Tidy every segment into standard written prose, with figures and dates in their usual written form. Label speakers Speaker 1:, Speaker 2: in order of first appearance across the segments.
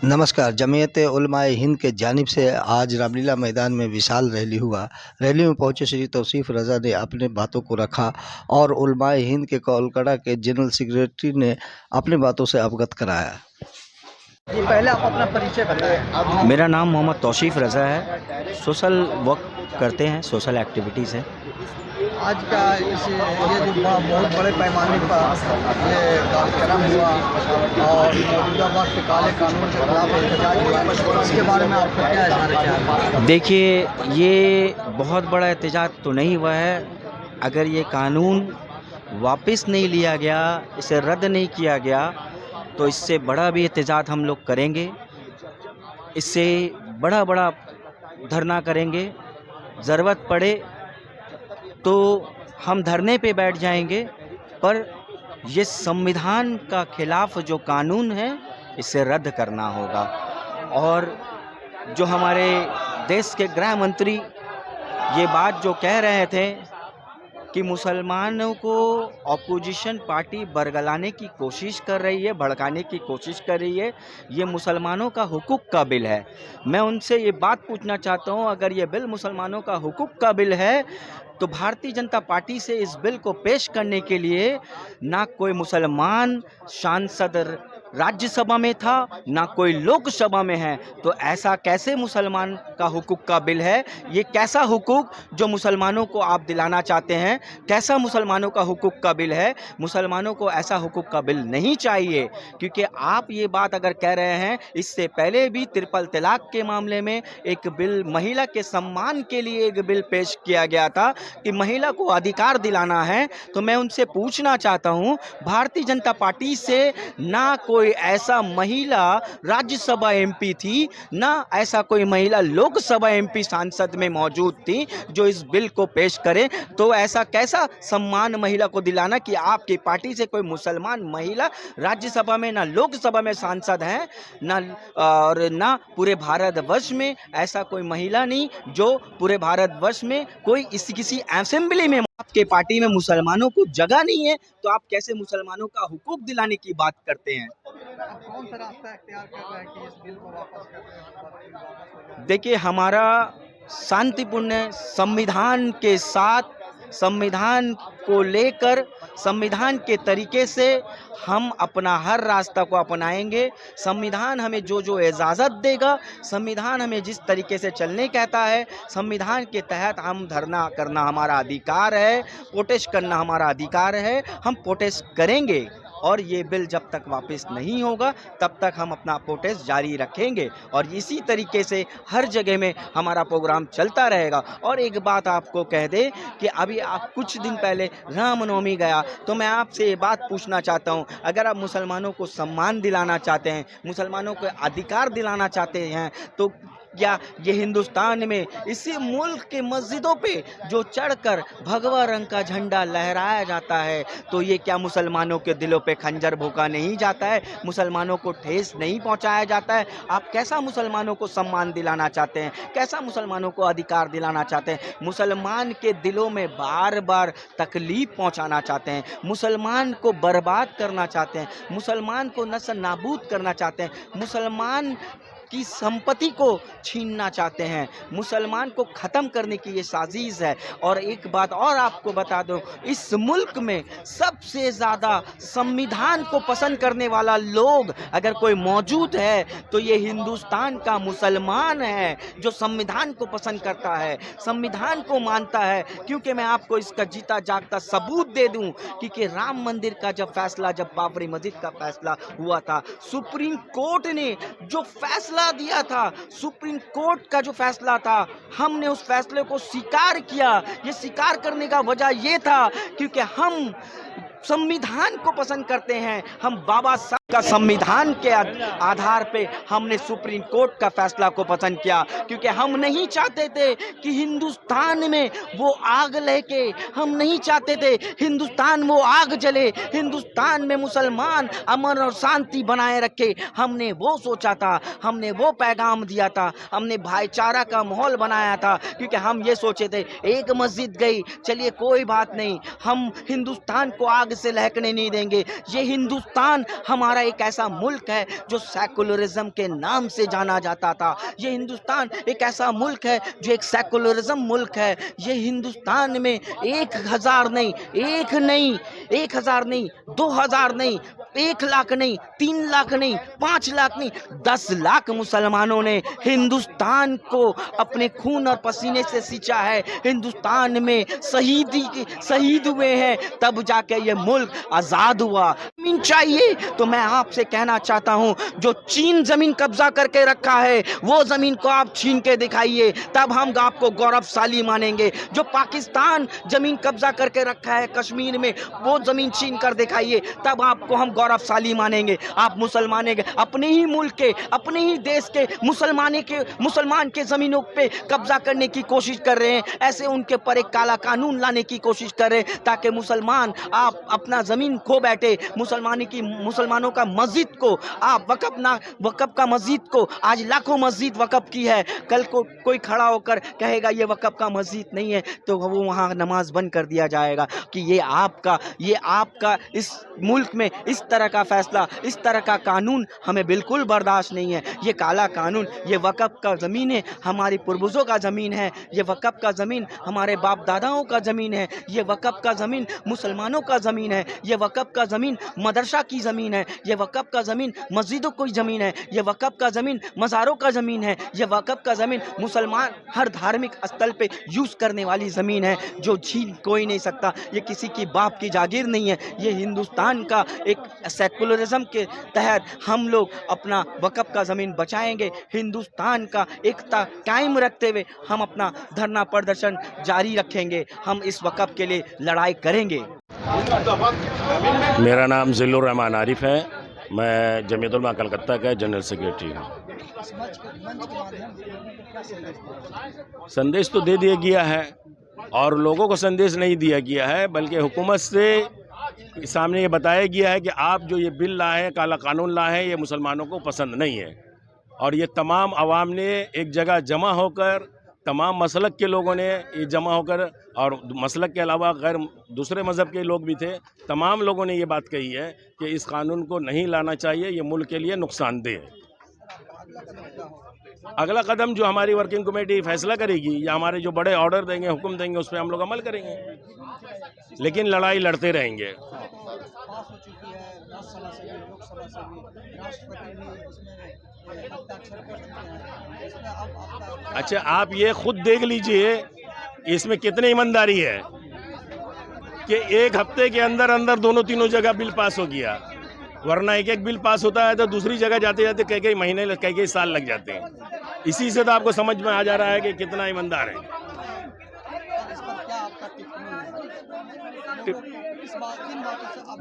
Speaker 1: नमस्कार। जमीयत उलमाए हिंद के जानिब से आज रामलीला मैदान में विशाल रैली हुआ। रैली में पहुंचे श्री तौसीफ रज़ा ने अपने बातों को रखा और उलमाए हिंद के कोलकाता के जनरल सेक्रेटरी ने अपनी बातों से अवगत कराया।
Speaker 2: जी, पहले आप अपना परिचय बताएं।
Speaker 3: मेरा नाम मोहम्मद तौसीफ रज़ा है। सोशल वर्क करते हैं, सोशल एक्टिविटीज़ है।
Speaker 2: आज का ये जो बहुत बड़े पैमाने पर ये कार्यक्रम हुआ और मौजूदा वक्त काले कानून के खिलाफ एहतजाज हुआ, इसके बारे में आपका क्या इज़हार ख्याल है?
Speaker 3: देखिए, ये बहुत बड़ा एहतजाज तो नहीं हुआ है। अगर ये कानून वापस नहीं लिया गया, इसे रद्द नहीं किया गया, तो इससे बड़ा भी एहतजाज हम लोग करेंगे। इससे बड़ा धरना करेंगे। ज़रूरत पड़े तो हम धरने पे बैठ जाएंगे, पर ये संविधान का खिलाफ जो कानून है, इसे रद्द करना होगा। और जो हमारे देश के गृह मंत्री ये बात जो कह रहे थे कि मुसलमानों को अपोजिशन पार्टी बरगलाने की कोशिश कर रही है, भड़काने की कोशिश कर रही है, ये मुसलमानों का हुकूक का बिल है। मैं उनसे ये बात पूछना चाहता हूँ, अगर ये बिल मुसलमानों का हुकूक का बिल है तो भारतीय जनता पार्टी से इस बिल को पेश करने के लिए ना कोई मुसलमान सांसद राज्यसभा में था, ना कोई लोकसभा में है। तो ऐसा कैसे मुसलमान का हुकूक का बिल है? ये कैसा हुकूक जो मुसलमानों को आप दिलाना चाहते हैं? कैसा मुसलमानों का हुकूक का बिल है? मुसलमानों को ऐसा हुकूक का बिल नहीं चाहिए, क्योंकि आप ये बात अगर कह रहे हैं, इससे पहले भी ट्रिपल तलाक के मामले में एक बिल, महिला के सम्मान के लिए एक बिल पेश किया गया था कि महिला को अधिकार दिलाना है। तो मैं उनसे पूछना चाहता हूँ, भारतीय जनता पार्टी से ना कोई ऐसा महिला राज्यसभा एमपी थी, ना ऐसा कोई महिला लोकसभा एमपी सांसद में मौजूद थी जो इस बिल को पेश करे। तो ऐसा कैसा सम्मान महिला को दिलाना कि आपकी पार्टी से कोई मुसलमान महिला राज्यसभा में, ना लोकसभा में सांसद है, ना पूरे भारतवर्ष में ऐसा कोई महिला नहीं जो पूरे भारतवर्ष में कोई किसी असेंबली में, आपके पार्टी में मुसलमानों को जगह नहीं है, तो आप कैसे मुसलमानों का हुकूक दिलाने की बात करते हैं?
Speaker 2: आप कौन सा रास्ता इख्तियार कर रहे हैं कि इस बिल को वापस कर दें?
Speaker 3: देखिए, हमारा शांतिपूर्ण संविधान के साथ, संविधान को लेकर, संविधान के तरीके से हम अपना हर रास्ता को अपनाएंगे। संविधान हमें जो इजाज़त देगा, संविधान हमें जिस तरीके से चलने कहता है, संविधान के तहत हम धरना करना हमारा अधिकार है, प्रोटेस्ट करना हमारा अधिकार है। हम प्रोटेस्ट करेंगे और ये बिल जब तक वापस नहीं होगा तब तक हम अपना प्रोटेस्ट जारी रखेंगे और इसी तरीके से हर जगह में हमारा प्रोग्राम चलता रहेगा। और एक बात आपको कह दे कि अभी आप कुछ दिन पहले रामनवमी गया, तो मैं आपसे ये बात पूछना चाहता हूँ, अगर आप मुसलमानों को सम्मान दिलाना चाहते हैं, मुसलमानों को अधिकार दिलाना चाहते हैं, तो क्या ये हिंदुस्तान में इसी मुल्क के मस्जिदों पे जो चढ़कर भगवा रंग का झंडा लहराया जाता है, तो ये क्या मुसलमानों के दिलों पे खंजर भोंका नहीं जाता है? मुसलमानों को ठेस नहीं पहुंचाया जाता है? आप कैसा मुसलमानों को सम्मान दिलाना चाहते हैं? कैसा मुसलमानों को अधिकार दिलाना चाहते हैं? मुसलमान के दिलों में बार बार तकलीफ पहुंचाना चाहते हैं, मुसलमान को बर्बाद करना चाहते हैं, मुसलमान को नस्ल नाबूद करना चाहते हैं, मुसलमान की संपत्ति को छीनना चाहते हैं, मुसलमान को ख़त्म करने की ये साजिश है। और एक बात और आपको बता दूं, इस मुल्क में सबसे ज़्यादा संविधान को पसंद करने वाला लोग अगर कोई मौजूद है तो ये हिंदुस्तान का मुसलमान है, जो संविधान को पसंद करता है, संविधान को मानता है। क्योंकि मैं आपको इसका जीता जागता सबूत दे दूं कि राम मंदिर का जब फैसला, जब बाबरी मस्जिद का फैसला हुआ था, सुप्रीम कोर्ट ने जो फैसला दिया था, सुप्रीम कोर्ट का जो फैसला था, हमने उस फैसले को स्वीकार किया। ये स्वीकार करने का वजह ये था क्योंकि हम संविधान को पसंद करते हैं। हम बाबा साहब का संविधान के आधार पे हमने सुप्रीम कोर्ट का फैसला को पसंद किया, क्योंकि हम नहीं चाहते थे कि हिंदुस्तान में वो आग लेके, हम नहीं चाहते थे हिंदुस्तान वो आग जले, हिंदुस्तान में मुसलमान अमन और शांति बनाए रखे। हमने वो सोचा था, हमने वो पैगाम दिया था, हमने भाईचारा का माहौल बनाया था, क्योंकि हम ये सोचे थे एक मस्जिद गई, चलिए कोई बात नहीं, हम हिंदुस्तान को आग से लहकने नहीं देंगे। ये हिंदुस्तान हमारा एक ऐसा मुल्क है जो सेकुलरिज्म के नाम से जाना जाता था। ये हिंदुस्तान एक ऐसा मुल्क है जो एक सेकुलरिज्म मुल्क है। ये हिंदुस्तान में 1000 नहीं, 1 नहीं, 1000 नहीं, 2000 नहीं, 1 लाख नहीं, 3 लाख नहीं, 5 लाख नहीं, 10 लाख मुसलमानों ने हिंदुस्तान को अपने खून और पसीने से सींचा है। हिंदुस्तान में शहीद हुए हैं, तब जाके ये मुल्क आज़ाद हुआ। जमीन चाहिए तो मैं आपसे कहना चाहता हूं, जो चीन जमीन कब्जा करके रखा है वो जमीन को आप छीन के दिखाइए, तब हम आपको गौरवशाली मानेंगे। जो पाकिस्तान जमीन कब्जा करके रखा है कश्मीर में, वो जमीन छीन कर दिखाइए, तब आपको हम गौरवशाली मानेंगे। आप मुसलमान के अपने ही मुल्क के, अपने ही देश के मुसलमान के जमीनों पे कब्जा करने की कोशिश कर रहे हैं। ऐसे उनके पर एक काला कानून लाने की कोशिश कर रहे हैं ताकि मुसलमान आप अपना जमीन खो बैठे। मुसलमानों का मस्जिद को आप वक़्फ़ का मस्जिद को आज लाखों मस्जिद वक़्फ़ की है। कल को कोई खड़ा होकर कहेगा ये वक़्फ़ का मस्जिद नहीं है तो वो वहाँ नमाज बंद कर दिया जाएगा कि ये आपका इस मुल्क में इस तरह का फैसला, इस तरह का कानून हमें बिल्कुल बर्दाश्त नहीं है। ये काला कानून, ये वक़्फ़ का ज़मीन है, हमारे पूर्वजों का ज़मीन है। ये वक़्फ़ का ज़मीन हमारे बाप दादाओं का ज़मीन है। ये वक़्फ़ का ज़मीन मुसलमानों का ज़मीन है। ये वक़्फ़ का ज़मीन मदरसा की ज़मीन है। ये वक़्फ़ का ज़मीन मस्जिदों की ज़मीन है। ये वक़्फ़ का ज़मीन मज़ारों का ज़मीन है। ये वक़्फ़ का ज़मीन मुसलमान हर धार्मिक स्थल पे यूज़ करने वाली ज़मीन है जो छीन कोई नहीं सकता। ये किसी की बाप की जागीर नहीं है। ये हिंदुस्तान का एक सेकुलरिज्म के तहत हम लोग अपना वक़्फ़ का ज़मीन बचाएंगे। हिंदुस्तान का एकता कायम रखते हुए हम अपना धरना प्रदर्शन जारी रखेंगे। हम इस वक़्फ़ के लिए लड़ाई करेंगे।
Speaker 4: मेरा नाम ज़िल्लुर रहमान आरिफ है। मैं जमीयत उलमा कलकत्ता का जनरल सेक्रेटरी हूँ। संदेश तो दे दिया गया है और लोगों को संदेश नहीं दिया गया है, बल्कि हुकूमत से सामने ये बताया गया है कि आप जो ये बिल लाए हैं, काला कानून लाए हैं, ये मुसलमानों को पसंद नहीं है। और ये तमाम आवाम ने एक जगह जमा होकर, तमाम मसलक के लोगों ने ये जमा होकर, और मसलक के अलावा गैर दूसरे मज़हब के लोग भी थे, तमाम लोगों ने ये बात कही है कि इस कानून को नहीं लाना चाहिए, ये मुल्क के लिए नुकसानदेह है। अगला कदम जो हमारी वर्किंग कमेटी फैसला करेगी या हमारे जो बड़े ऑर्डर देंगे, हुक्म देंगे, उस पर हम लोग अमल करेंगे, लेकिन लड़ाई लड़ते रहेंगे। अच्छा, आप ये खुद देख लीजिए इसमें कितनी ईमानदारी है कि एक हफ्ते के अंदर अंदर दोनों तीनों जगह बिल पास हो गया, वरना एक बिल पास होता है तो दूसरी जगह जाते जाते कई महीने कई साल लग जाते हैं। इसी से तो आपको समझ में आ जा रहा है कि कितना ईमानदार है।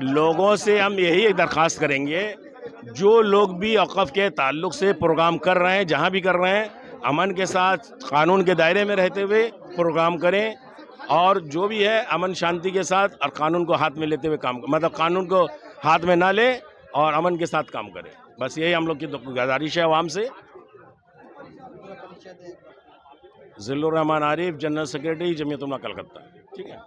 Speaker 4: लोगों से हम यही एक दरख्वास्त करेंगे, जो लोग भी वक़्फ़ के ताल्लुक़ से प्रोग्राम कर रहे हैं, जहाँ भी कर रहे हैं, अमन के साथ कानून के दायरे में रहते हुए प्रोग्राम करें, और जो भी है अमन शांति के साथ और कानून को हाथ में लेते हुए काम, मतलब कानून को हाथ में ना ले और अमन के साथ काम करें। बस यही हम लोग की गुजारिश है आवाम से। ज़िल्लुर रहमान आरिफ, जनरल सेक्रेटरी, जमीयत उलमा कलकत्ता। ठीक है।